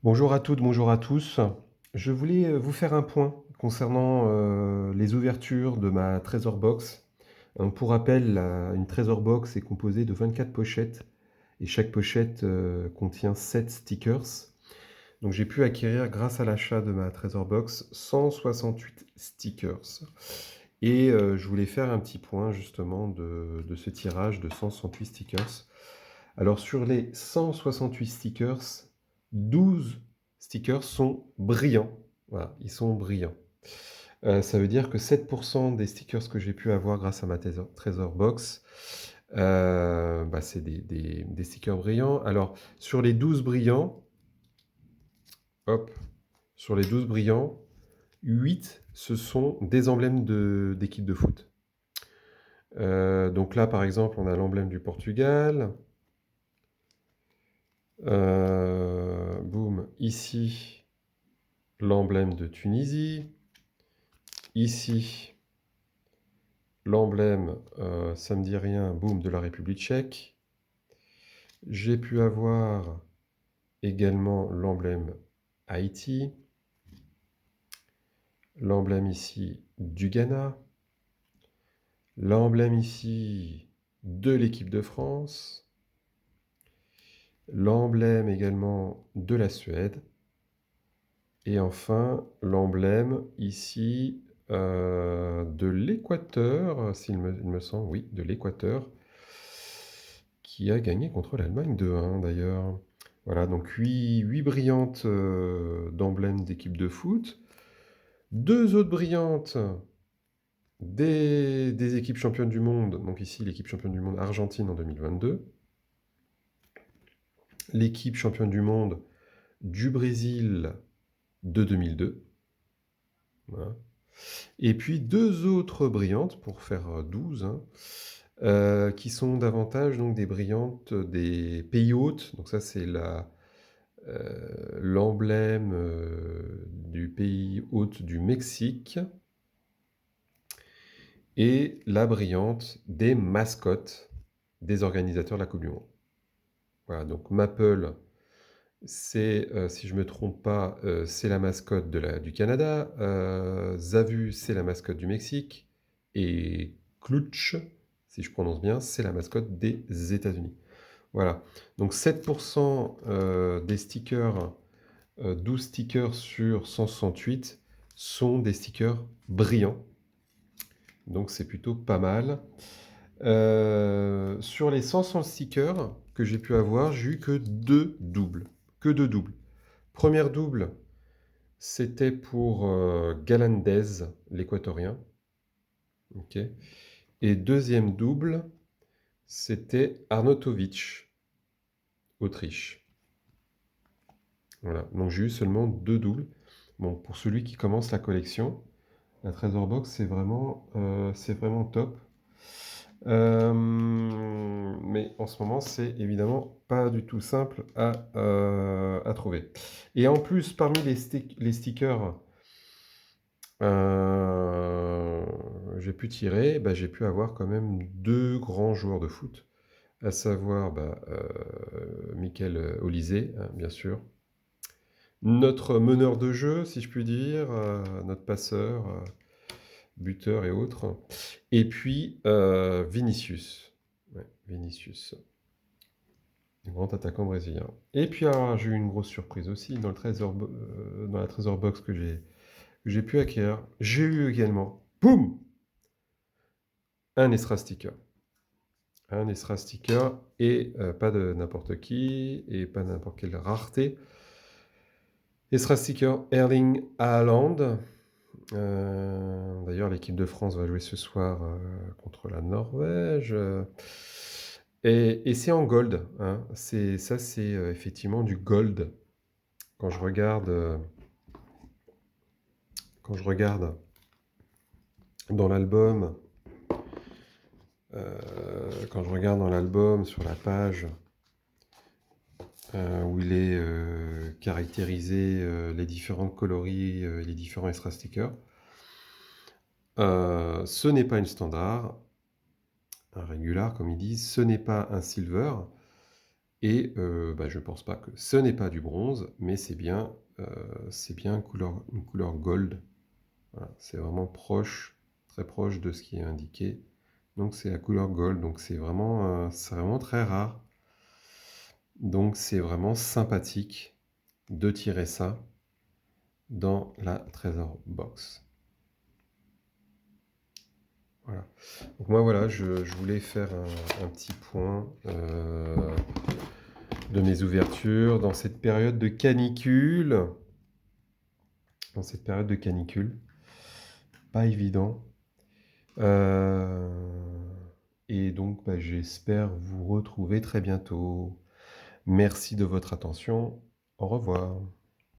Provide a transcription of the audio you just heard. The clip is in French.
Bonjour à toutes, bonjour à tous. Je voulais vous faire un point concernant les ouvertures de ma Trésor Box. Pour rappel, une Trésor Box est composée de 24 pochettes et chaque pochette contient 7 stickers. Donc j'ai pu acquérir, grâce à l'achat de ma Trésor Box, 168 stickers. Et je voulais faire un petit point justement de ce tirage de 168 stickers. Alors sur les 168 stickers, 12 stickers sont brillants. Voilà, ils sont brillants. Ça veut dire que 7% des stickers que j'ai pu avoir grâce à ma Trésor Box, c'est des stickers brillants. Alors sur les 12 brillants, hop, sur les 12 brillants, 8 ce sont des emblèmes d'équipe de foot. Donc là par exemple on a l'emblème du Portugal. Boum, ici, l'emblème de Tunisie. Ici, l'emblème, ça me dit rien, boum, de la République tchèque. J'ai pu avoir également l'emblème Haïti. L'emblème ici du Ghana. L'emblème ici de l'équipe de France. L'emblème également de la Suède. Et enfin, l'emblème ici de l'Équateur, il me semble, oui, de l'Équateur, qui a gagné contre l'Allemagne 2-1 d'ailleurs. Voilà, donc 8 brillantes d'emblèmes d'équipe de foot, deux autres brillantes des équipes championnes du monde, donc ici l'équipe championne du monde Argentine en 2022, l'équipe championne du monde du Brésil de 2002, voilà. Et puis deux autres brillantes, pour faire 12, hein, qui sont davantage donc, des brillantes des pays hôtes. Donc ça, c'est l'emblème du pays hôte du Mexique. Et la brillante des mascottes des organisateurs de la Coupe du Monde. Voilà, donc Maple, c'est, si je ne me trompe pas, c'est la mascotte du Canada. Zavu, c'est la mascotte du Mexique. Et Klutsch, si je prononce bien, c'est la mascotte des États-Unis. Voilà. Donc 7% des stickers, 12 stickers sur 168, sont des stickers brillants. Donc c'est plutôt pas mal. Sur les 500 stickers que j'ai pu avoir, j'ai eu que deux doubles. Que deux doubles. Première double, c'était pour Galandez, l'équatorien. Ok. Et deuxième double, c'était Arnautovic, Autriche. Voilà. Donc j'ai eu seulement deux doubles. Bon, pour celui qui commence la collection, la Trésor Box, c'est vraiment top. Mais en ce moment, c'est évidemment pas du tout simple à trouver. Et en plus, parmi les stickers j'ai pu tirer, j'ai pu avoir quand même deux grands joueurs de foot, à savoir Michael Olysée, hein, bien sûr, notre meneur de jeu, si je puis dire, notre passeur, buteur et autres, et puis Vinicius. Ouais, Vinicius, le grand attaquant brésilien. Et puis alors, j'ai eu une grosse surprise aussi dans dans la Trésor Box que j'ai pu acquérir. J'ai eu également, boum, un Esra sticker. Un Esra sticker et pas de n'importe qui et pas n'importe quelle rareté. Esra sticker Erling Haaland. D'ailleurs, l'équipe de France va jouer ce soir contre la Norvège. Et c'est en gold, hein. C'est effectivement du gold. Quand je regarde, quand je regarde dans l'album, quand je regarde dans l'album sur la page où il est caractérisé les différents coloris, les différents extra stickers, ce n'est pas une standard, un régular comme ils disent, ce n'est pas un silver, et bah, je pense pas que ce n'est pas du bronze, mais c'est bien une couleur gold. Voilà, c'est vraiment proche, très proche de ce qui est indiqué. Donc c'est la couleur gold, donc c'est vraiment très rare. Donc c'est vraiment sympathique de tirer ça dans la Trésor Box. Voilà. Donc moi voilà, je voulais faire un petit point de mes ouvertures dans cette période de canicule. Dans cette période de canicule. Pas évident. Euh, et donc bah, j'espère vous retrouver très bientôt. Merci de votre attention. Au revoir.